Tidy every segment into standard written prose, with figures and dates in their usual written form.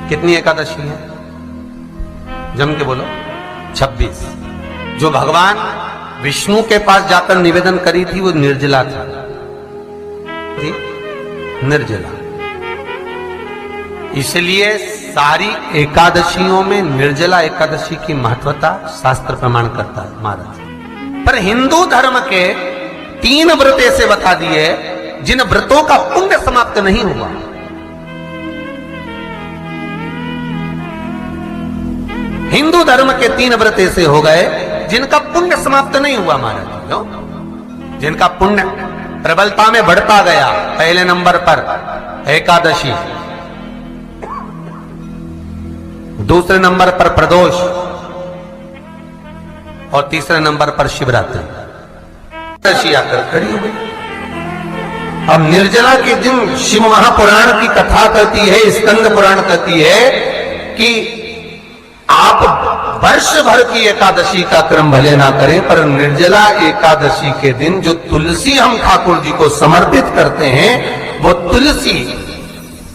कितनी एकादशी है? जम के बोलो। 26। जो भगवान विष्णु के पास जाकर निवेदन करी थी वो निर्जला थी, निर्जला। इसलिए सारी एकादशियों में निर्जला एकादशी की महत्वता शास्त्र प्रमाण करता है महाराज। पर हिंदू धर्म के 3 व्रत ऐसे बता दिए जिन व्रतों का पुण्य समाप्त नहीं हुआ। हिंदू धर्म के 3 व्रत ऐसे हो गए जिनका पुण्य समाप्त नहीं हुआ महाराज। क्यों? जिनका पुण्य प्रबलता में बढ़ता गया। पहले नंबर पर एकादशी, दूसरे नंबर पर प्रदोष और तीसरे नंबर पर शिवरात्रि। एकादशी आकर खड़ी हो गई। अब निर्जला के दिन शिव महापुराण की कथा कहती है, स्कंद पुराण कहती है कि आप वर्ष भर की एकादशी का क्रम भले ना करें, पर निर्जला एकादशी के दिन जो तुलसी हम ठाकुर जी को समर्पित करते हैं, वो तुलसी,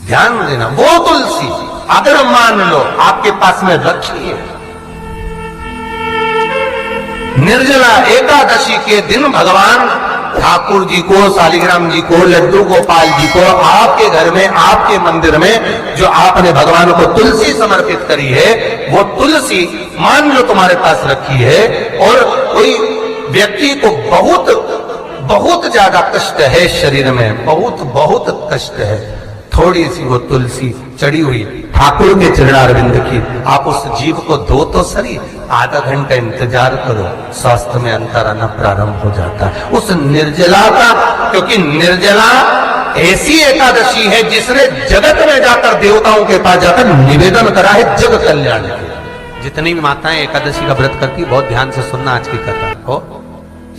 ध्यान देना, वो तुलसी अगर मान लो आपके पास में रखी है, निर्जला एकादशी के दिन भगवान ठाकुर जी को, शालिग्राम जी को, लड्डू गोपाल जी को आपके घर में, आपके मंदिर में जो आपने भगवान को तुलसी समर्पित करी है, वो तुलसी मान लो तुम्हारे पास रखी है और कोई व्यक्ति को बहुत ज्यादा कष्ट है शरीर में, बहुत कष्ट है, थोड़ी सी वो तुलसी चढ़ी हुई ठाकुर के चरणारविंद की, आप उस जीव को दो तो सही, आधा घंटा इंतजार करो, स्वास्थ्य में अंतर आना प्रारंभ हो जाता है उस निर्जला का। क्योंकि निर्जला ऐसी एकादशी है जिसने जगत में जाकर, देवताओं के पास जाकर निवेदन करा है जग कल्याण के। जितनी भी माताएं एकादशी का व्रत करती, बहुत ध्यान से सुनना आज की कथा हो,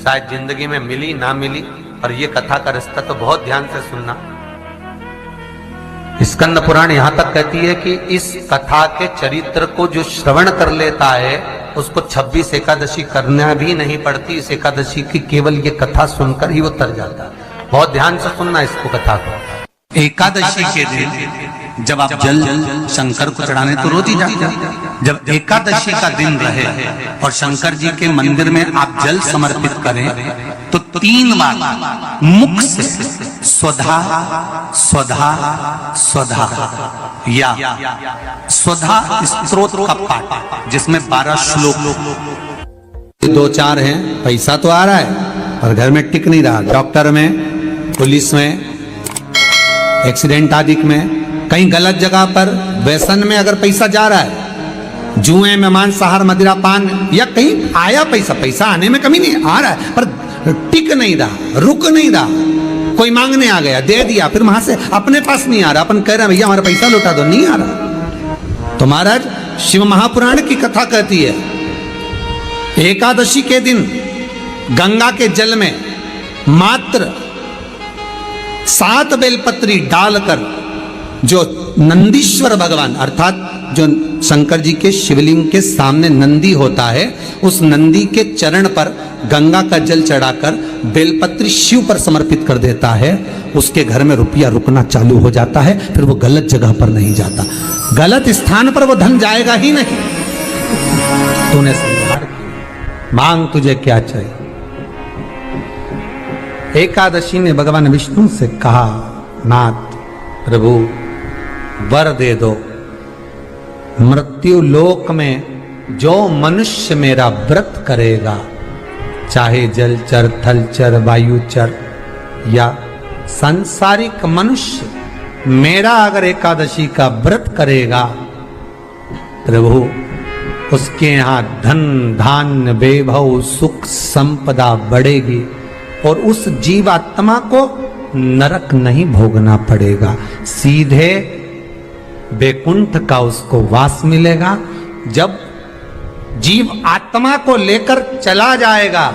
शायद जिंदगी में मिली ना मिली, और ये कथा का रिश्ता तो बहुत ध्यान से सुनना। स्कंद पुराण यहां तक कहती है कि इस कथा के चरित्र को जो श्रवण कर लेता है उसको 26 एकादशी करना भी नहीं पड़ती। इस एकादशी की केवल ये कथा सुनकर ही वो तर जाता है। बहुत ध्यान से सुनना इसको, कथा को। एकादशी के दिन जब आप जल शंकर को चढ़ाने तो रोज ही जाते हैं। जब एकादशी का दिन रहे और शंकर जी के मंदिर में आप जल समर्पित करें तो 3 बार मुख से स्वधा स्वधा स्वधा या स्वधा स्तोत्र का पाठ, जिसमें 12 श्लोक। 2-4 हैं, पैसा तो आ रहा है और घर में टिक नहीं रहा। डॉक्टर में, पुलिस में, एक्सीडेंट आदि में, कहीं गलत जगह पर, व्यसन में अगर पैसा जा रहा है, जुए में, मांसाहार, मदिरा पान, या कहीं आया पैसा आने में कमी नहीं, आ रहा है पर टिक नहीं रहा, रुक नहीं रहा। कोई मांगने आ गया, दे दिया, फिर वहां से अपने पास नहीं आ रहा, अपन कह रहे हैं भैया हमारा पैसा लौटा दो, नहीं आ रहा। तो महाराज शिव महापुराण की कथा कहती है, एकादशी के दिन गंगा के जल में मात्र 7 बेलपत्री डालकर जो नंदीश्वर भगवान, अर्थात जो शंकर जी के शिवलिंग के सामने नंदी होता है, उस नंदी के चरण पर गंगा का जल चढ़ाकर बेलपत्री शिव पर समर्पित कर देता है, उसके घर में रुपया रुकना चालू हो जाता है। फिर वो गलत जगह पर नहीं जाता, गलत स्थान पर वो धन जाएगा ही नहीं। तूने संहार किया, मांग तुझे क्या चाहिए। एकादशी ने भगवान विष्णु से कहा, नाथ प्रभु वर दे दो, मृत्यु लोक में जो मनुष्य मेरा व्रत करेगा, चाहे जलचर, थलचर, वायुचर या सांसारिक मनुष्य, मेरा अगर एकादशी का व्रत करेगा, प्रभु उसके यहां धन धान्य वैभव सुख संपदा बढ़ेगी और उस जीवात्मा को नरक नहीं भोगना पड़ेगा, सीधे वैकुंठ का उसको वास मिलेगा। जब जीव आत्मा को लेकर चला जाएगा,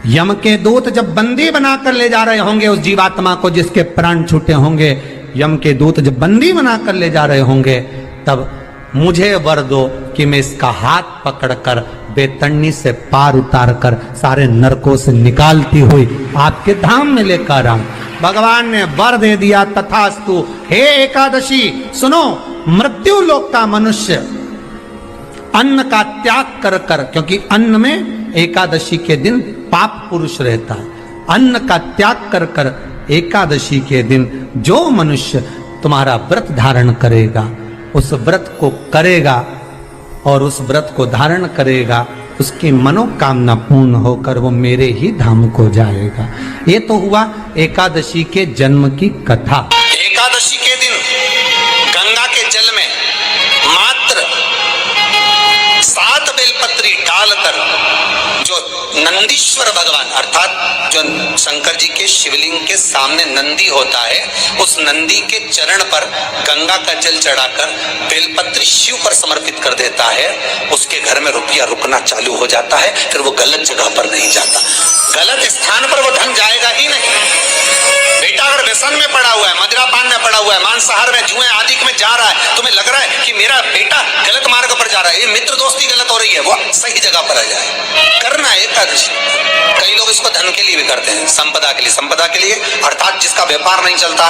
यम के दूत जब बंदी बनाकर ले जा रहे होंगे उस जीवात्मा को, जिसके प्राण छूटे होंगे, यम के दूत जब बंदी बनाकर ले जा रहे होंगे, तब मुझे वर दो कि मैं इसका हाथ पकड़कर बेतन्नी से पार उतार कर सारे नरकों से निकालती हुई आपके धाम में लेकर आऊं। भगवान ने वर दे दिया, तथास्तु। हे एकादशी सुनो, मृत्यु लोक का मनुष्य अन्न का त्याग कर कर, क्योंकि अन्न में एकादशी के दिन पाप पुरुष रहता है, अन्न का त्याग कर कर एकादशी के दिन जो मनुष्य तुम्हारा व्रत धारण करेगा, उस व्रत को करेगा और उस व्रत को धारण करेगा, उसकी मनोकामना पूर्ण होकर वो मेरे ही धाम को जाएगा। ये तो हुआ एकादशी के जन्म की कथा। एकादशी के दिन गंगा के जल में मात्र 7 बेलपत्री डालकर जो नंदीश्वर भगवान अर्थात जो शंकर जी के शिवलिंग के सामने नंदी होता है, उस नंदी के चरण पर गंगा का जल चढ़ाकर बेलपत्री शिव पर समर्पित कर देता है, उसके घर में रुपया रुकना चालू हो जाता है। फिर वो गलत जगह पर नहीं जाता, गलत स्थान पर वो धन जाएगा ही नहीं। बेटा अगर व्यसन में पड़ा हुआ है, मदिरा पान में पड़ा हुआ है, मांसाहार में, जुए आदि में जा रहा है, तुम्हें लग रहा है कि मेरा बेटा गलत मार्ग पर जा रहा है, ये मित्र दोस्ती गलत हो रही है, वो सही जगह पर आ जाए। करना है एकादशी। कई लोग इसको धन के लिए भी करते हैं, संपदा के लिए। संपदा के लिए अर्थात जिसका व्यापार नहीं चलता,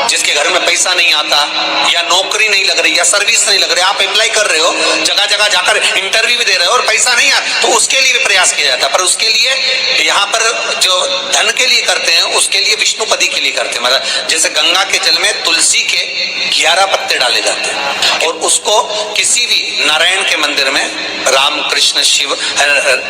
जिसके घर में पैसा नहीं आता, या नौकरी नहीं लग रही, या सर्विस नहीं लग रही, आप अप्लाई कर रहे हो, जगह जगह जाकर इंटरव्यू भी दे रहे हो और पैसा नहीं आता, तो उसके लिए भी प्रयास किया जाता है। पर उसके लिए यहाँ पर जो धन के लिए करते हैं, उसके लिए विष्णुपदी के लिए करते हैं। मतलब जैसे गंगा के जल में तुलसी के 11 पत्ते डाले जाते हैं और उसको किसी भी नारायण के मंदिर में, राम कृष्ण शिव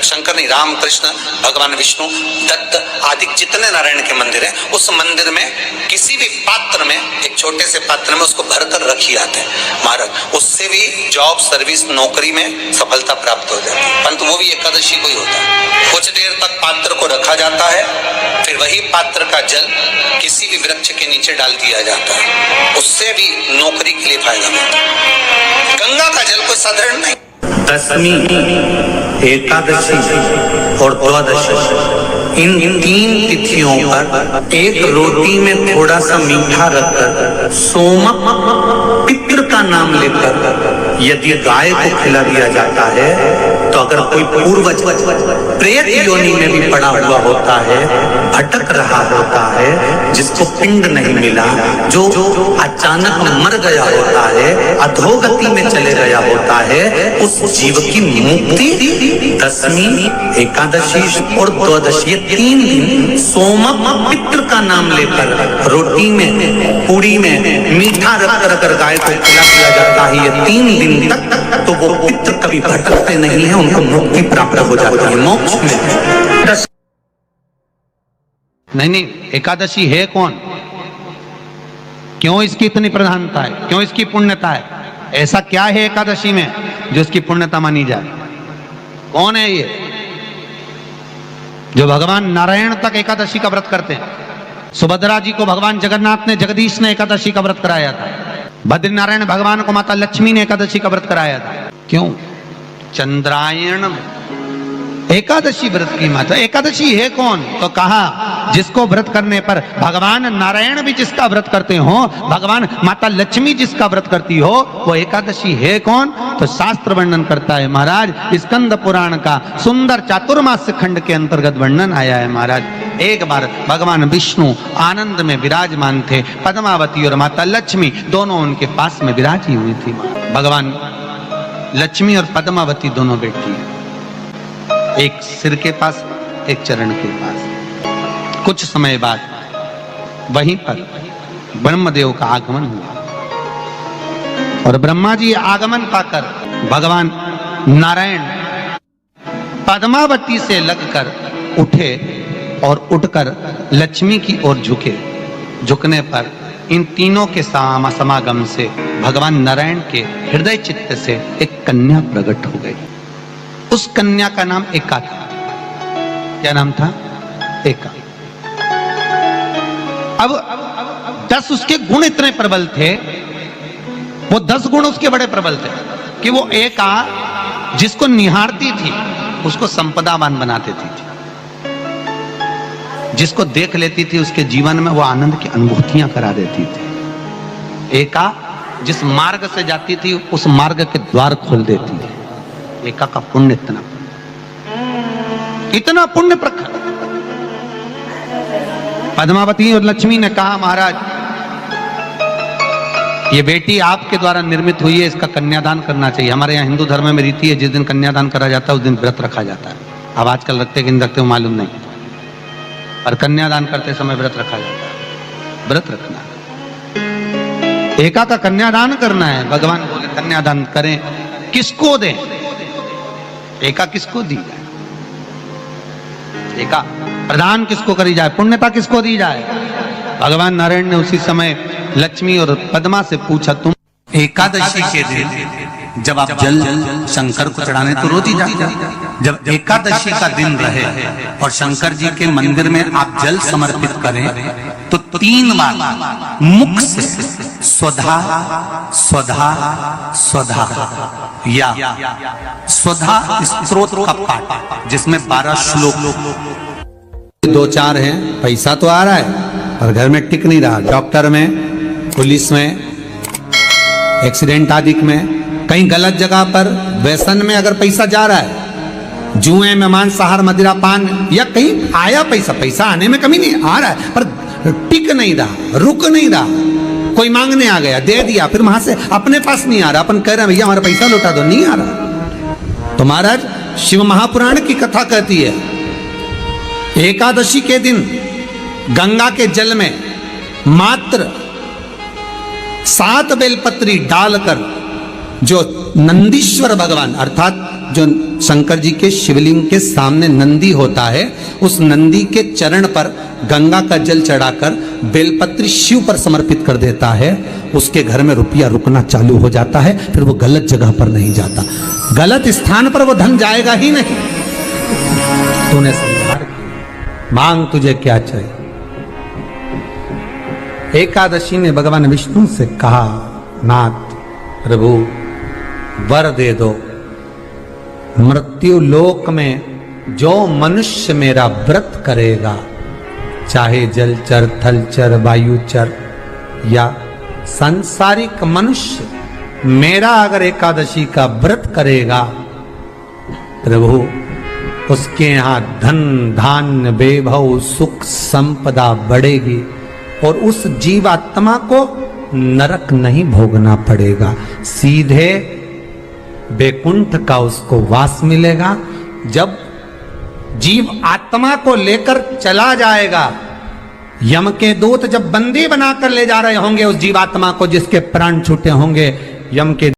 शंकर नहीं, राम कृष्ण भगवान विष्णु दत्त आदि जितने नारायण के मंदिर हैं, उस मंदिर में किसी भी पात्र में, एक छोटे से पात्र में उसको भरकर रखी जाते हैं महाराज। उससे भी जॉब सर्विस नौकरी में सफलता प्राप्त हो जाती है। परंतु वो भी एकादशी को ही होता है। कुछ देर तक पात्र को रखा जाता है, फिर वही पात्र का जल किसी भी वृक्ष के नीचे डाल दिया जाता है, उससे भी नौकरी के लिए फायदा होता है। गंगा का जल कोई साधारण नहीं। दशमी, एकादशी और द्वादशी, इन 3 तिथियों पर एक रोटी में थोड़ा सा मीठा रखकर सोमक पितृ का नाम लेकर यदि गाय को खिला दिया जाता है, तो अगर कोई पूर्वज प्रेत योनि में भी पड़ा हुआ होता है, भटक रहा होता है, जिसको पिंड नहीं मिला, जो अचानक मर गया होता है, अधोगति में चले गया होता है, उस जीव की मुक्ति दशमी, एकादशी और द्वादशी, 3 दिन सोमक पितृ का नाम लेकर रोटी में, पूरी में मीठा रखकर अगर गाय को खिला दिया जाता है, ये 3 दिन तक, तो वो पितृ कभी भटकते नहीं है, उनको मुक्ति प्राप्त हो जाती है, मोक्ष में। नहीं, एकादशी है कौन? क्यों इसकी इतनी प्रधानता है? क्यों इसकी पुण्यता है? ऐसा क्या है एकादशी में जो इसकी पुण्यता मानी जाए? कौन है ये जो भगवान नारायण तक एकादशी का व्रत करते हैं? सुभद्रा जी को भगवान जगन्नाथ ने, जगदीश ने एकादशी का व्रत कराया था। बद्रीनारायण भगवान को माता लक्ष्मी ने एकादशी का व्रत कराया था। क्यों? चंद्रायण में एकादशी व्रत की माता। एकादशी है कौन? तो कहा जिसको व्रत करने पर भगवान नारायण भी जिसका व्रत करते हो, भगवान माता लक्ष्मी जिसका व्रत करती हो, वो एकादशी है कौन? तो शास्त्र वर्णन करता है महाराज, स्कंद पुराण का सुंदर चातुर्मास खंड के अंतर्गत वर्णन आया है महाराज। एक बार भगवान विष्णु आनंद में विराजमान थे, पद्मावती और माता लक्ष्मी दोनों उनके पास में विराजी हुई थी। भगवान लक्ष्मी और पद्मावती दोनों बैठी है, एक सिर के पास, एक चरण के पास। कुछ समय बाद वहीं पर ब्रह्मदेव का आगमन हुआ और ब्रह्मा जी आगमन पाकर भगवान नारायण पद्मावती से लगकर उठे और उठकर लक्ष्मी की ओर झुके। झुकने पर इन तीनों के समागम से भगवान नारायण के हृदय चित्त से एक कन्या प्रकट हो गई। उस कन्या का नाम एका था। क्या नाम था? एका। अब 10 उसके गुण इतने प्रबल थे, वो 10 गुण उसके बड़े प्रबल थे कि वो एका जिसको निहारती थी उसको संपदावान बना देती थी, जिसको देख लेती थी उसके जीवन में वो आनंद की अनुभूतियां करा देती थी। एका जिस मार्ग से जाती थी उस मार्ग के द्वार खोल देती थी। एका का पुण्य इतना पुण्य प्रखर। पद्मावती और लक्ष्मी ने कहा महाराज ये बेटी आपके द्वारा निर्मित हुई है, इसका कन्यादान करना चाहिए। हमारे यहाँ हिंदू धर्म में रीति है, जिस दिन कन्यादान करा जाता है उस दिन व्रत रखा जाता है। अब आजकल रखते कि नहीं रखते हो मालूम नहीं, पर कन्यादान करते समय व्रत रखा जाता है। व्रत रखना, एका का कन्यादान करना है। भगवान बोले कन्यादान करें, किसको दें? एका किसको दी जाए? एका प्रदान किसको करी जाए? पुण्यता किसको दी जाए? भगवान नारायण ने उसी समय लक्ष्मी और पद्मा से पूछा, तुम एकादशी के दिन जब आप जल शंकर को चढ़ाने तो रोज ही जाते हैं। जब एकादशी का दिन रहे और शंकर जी के मंदिर में आप जल समर्पित करें तो 3 बार मुख से स्वधा स्वधा स्वधा या स्वधा स्तोत्र का पाठ, जिसमें 12 श्लोक। 2-4 हैं, पैसा तो आ रहा है पर घर में टिक नहीं रहा। डॉक्टर में, पुलिस में, एक्सीडेंट आदि में, कहीं गलत जगह पर व्यसन में अगर पैसा जा रहा है, जुए में, मांसाहार, मदिरा पान, या कहीं आया पैसा, पैसा आने में कमी नहीं, आ रहा है पर टिक नहीं रहा, रुक नहीं रहा। कोई मांगने आ गया, दे दिया, फिर वहां से अपने पास नहीं आ रहा, अपन कह रहे हैं भैया हमारा पैसा लौटा दो, नहीं आ रहा। तो महाराज शिव महापुराण की कथा कहती है एकादशी के दिन गंगा के जल में मात्र 7 बेलपत्री डालकर जो नंदीश्वर भगवान अर्थात जो शंकर जी के शिवलिंग के सामने नंदी होता है, उस नंदी के चरण पर गंगा का जल चढ़ाकर बेलपत्री शिव पर समर्पित कर देता है, उसके घर में रुपया रुकना चालू हो जाता है। फिर वो गलत जगह पर नहीं जाता, गलत स्थान पर वो धन जाएगा ही नहीं। तूने संहार किया, मांग तुझे क्या चाहिए? एकादशी ने भगवान विष्णु से कहा, नाथ प्रभु वर दे दो, मृत्यु लोक में जो मनुष्य मेरा व्रत करेगा, चाहे जलचर, थलचर, वायुचर या सांसारिक मनुष्य, मेरा अगर एकादशी का व्रत करेगा प्रभु, उसके यहां धन धान्य वैभव सुख संपदा बढ़ेगी और उस जीवात्मा को नरक नहीं भोगना पड़ेगा, सीधे बैकुंठ का उसको वास मिलेगा। जब जीव आत्मा को लेकर चला जाएगा, यम के दूत जब बंदी बनाकर ले जा रहे होंगे उस जीवात्मा को, जिसके प्राण छूटे होंगे, यम के